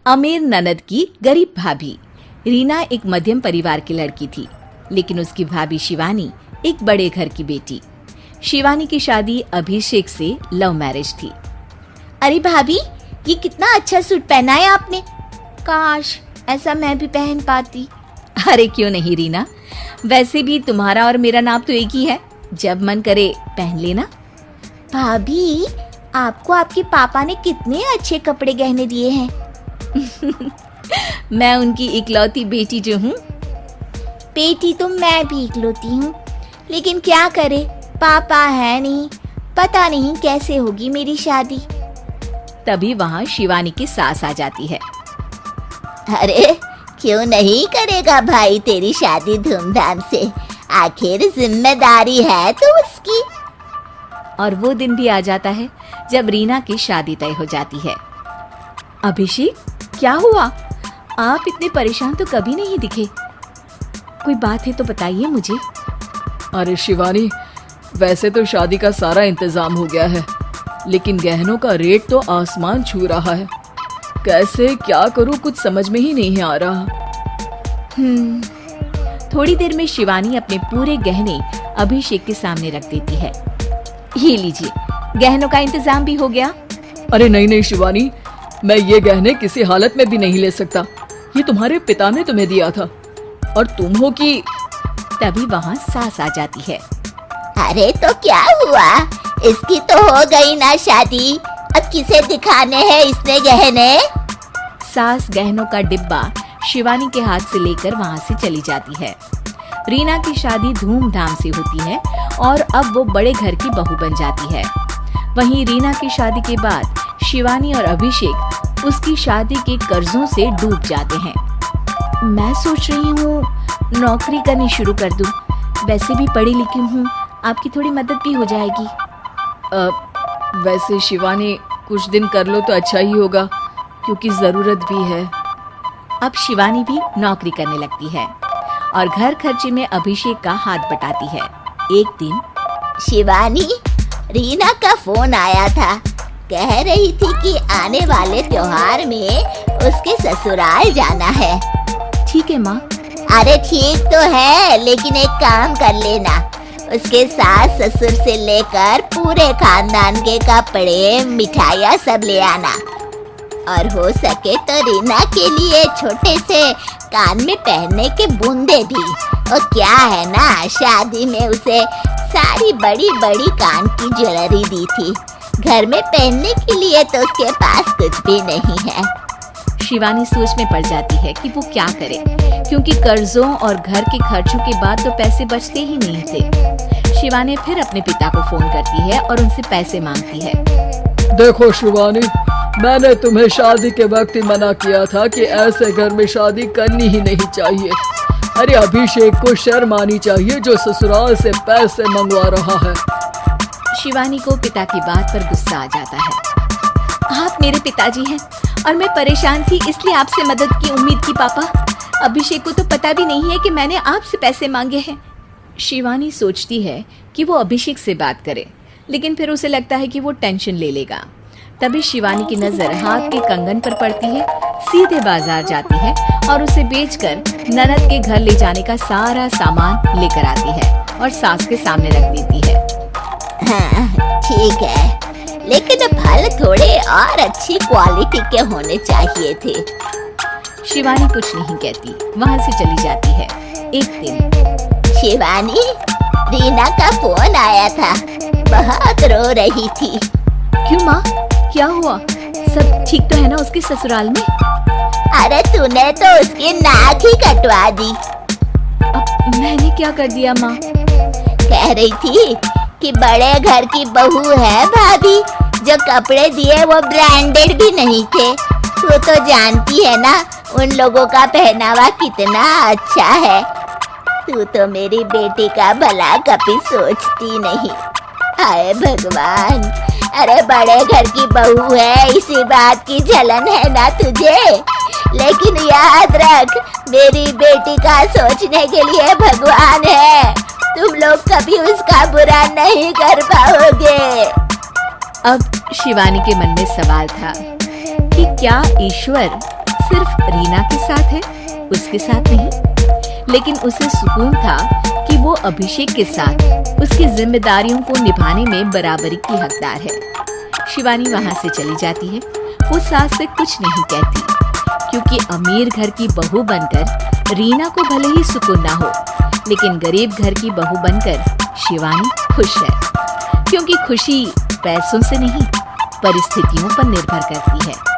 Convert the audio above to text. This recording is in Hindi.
अमीर ननद की गरीब भाभी। रीना एक मध्यम परिवार की लड़की थी, लेकिन उसकी भाभी शिवानी एक बड़े घर की बेटी। शिवानी की शादी अभिषेक से लव मैरिज थी। अरे भाभी, ये कितना अच्छा सूट पहना है आपने। काश ऐसा मैं भी पहन पाती। अरे क्यों नहीं रीना, वैसे भी तुम्हारा और मेरा नाम तो एक ही है, जब मन करे पहन लेना। भाभी, आपको आपके पापा ने कितने अच्छे कपड़े गहने दिए हैं। मैं उनकी इकलौती बेटी जो हूँ। बेटी तो मैं भी इकलौती हूँ, लेकिन क्या करे, पापा है नहीं, पता नहीं कैसे होगी मेरी शादी। तभी वहाँ शिवानी की सास आ जाती है। अरे क्यों नहीं करेगा भाई तेरी शादी धूमधाम से, आखिर जिम्मेदारी है तो उसकी। और वो दिन भी आ जाता है जब रीना की शादी तय हो जाती है। अभिषेक, क्या हुआ? आप इतने परेशान तो कभी नहीं दिखे। कोई बात है तो बताइए मुझे। अरे शिवानी, वैसे तो शादी का सारा इंतजाम हो गया है, लेकिन गहनों का रेट तो आसमान छू रहा है। कैसे क्या करूं, कुछ समझ में ही नहीं आ रहा। थोड़ी देर में शिवानी अपने पूरे गहने अभिषेक के सामने रख देती है। ये लीजिए, गहनों का इंतजाम भी हो गया। अरे नहीं नहीं शिवानी, मैं ये गहने किसी हालत में भी नहीं ले सकता। ये तुम्हारे पिता ने तुम्हें दिया था, और तुम हो कि। तभी वहाँ सास आ जाती है। अरे तो क्या हुआ, इसकी तो हो गई ना शादी, अब किसे दिखाने हैं इसने गहने। सास गहनों का डिब्बा शिवानी के हाथ से लेकर वहाँ से चली जाती है। रीना की शादी धूमधाम से होती है और अब वो बड़े घर की बहू बन जाती है। वहीं रीना की शादी के बाद शिवानी और अभिषेक उसकी शादी के कर्जों से डूब जाते हैं। मैं सोच रही हूँ नौकरी करनी शुरू कर दूँ, वैसे भी पढ़ी लिखी हूँ, आपकी थोड़ी मदद भी हो जाएगी। वैसे शिवानी, कुछ दिन कर लो तो अच्छा ही होगा, क्योंकि जरूरत भी है। अब शिवानी भी नौकरी करने लगती है और घर खर्चे में अभिषेक का हाथ बटाती है। एक दिन शिवानी, रीना का फोन आया था, कह रही थी कि आने वाले त्योहार में उसके ससुराल जाना है। ठीक है माँ। अरे ठीक तो है, लेकिन एक काम कर लेना, उसके सास ससुर से लेकर पूरे खानदान के कपड़े मिठाइयाँ सब ले आना, और हो सके तो रीना के लिए छोटे से कान में पहनने के बूंदे भी। और क्या है ना, शादी में उसे सारी बड़ी बड़ी कान की ज्वेलरी दी थी, घर में पहनने के लिए तो उसके पास कुछ भी नहीं है। शिवानी सोच में पड़ जाती है कि वो क्या करे, क्योंकि कर्जों और घर के खर्चों के बाद तो पैसे बचते ही नहीं थे। शिवानी फिर अपने पिता को फोन करती है और उनसे पैसे मांगती है। देखो शिवानी, मैंने तुम्हें शादी के वक्त ही मना किया था कि ऐसे घर में शादी करनी ही नहीं चाहिए। अरे अभिषेक को शर्म आनी चाहिए जो ससुराल से पैसे मंगवा रहा है। शिवानी को पिता की बात पर गुस्सा आ जाता है। आप मेरे पिताजी हैं और मैं परेशान थी, इसलिए आपसे मदद की उम्मीद की पापा। अभिषेक को तो पता भी नहीं है कि मैंने आपसे पैसे मांगे हैं। शिवानी सोचती है कि वो अभिषेक से बात करे, लेकिन फिर उसे लगता है कि वो टेंशन ले लेगा। तभी शिवानी की नजर हाथ के कंगन पर पड़ती है, सीधे बाजार जाती है और उसे बेचकर ननद के घर ले जाने का सारा सामान लेकर आती है और सास के सामने रख देती है। हाँ ठीक है, लेकिन फल थोड़े और अच्छी क्वालिटी के होने चाहिए थे। शिवानी कुछ नहीं कहती, वहाँ से चली जाती है। एक दिन शिवानी, रीना का फोन आया था, बहुत रो रही थी। क्यों माँ, क्या हुआ? सब ठीक तो है ना उसके ससुराल में? अरे तूने तो उसकी नाक ही कटवा दी। अब मैंने क्या कर दिया माँ? कह रही थी कि बड़े घर की बहू है भाभी, जो कपड़े दिए वो ब्रांडेड भी नहीं थे। तू तो जानती है ना उन लोगों का पहनावा कितना अच्छा है। तू तो मेरी बेटी का भला कभी सोचती नहीं। हाय भगवान, अरे बड़े घर की बहू है, इसी बात की जलन है ना तुझे, लेकिन याद रख मेरी बेटी का सोचने के लिए भगवान है। तुम लोग कभी उसका बुरा नहीं कर पाओगे। अब शिवानी के मन में सवाल था कि क्या ईश्वर सिर्फ रीना के साथ है, उसके साथ नहीं। लेकिन उसे सुकून था कि वो अभिषेक के साथ उसकी जिम्मेदारियों को निभाने में बराबरी की हकदार है। शिवानी वहां से चली जाती है। वो सास से कुछ नहीं कहती, क्योंकि अमीर घर की बहू बनकर रीना को भले ही सुकून ना हो, लेकिन गरीब घर की बहू बनकर शिवानी खुश है, क्योंकि खुशी पैसों से नहीं परिस्थितियों पर निर्भर करती है।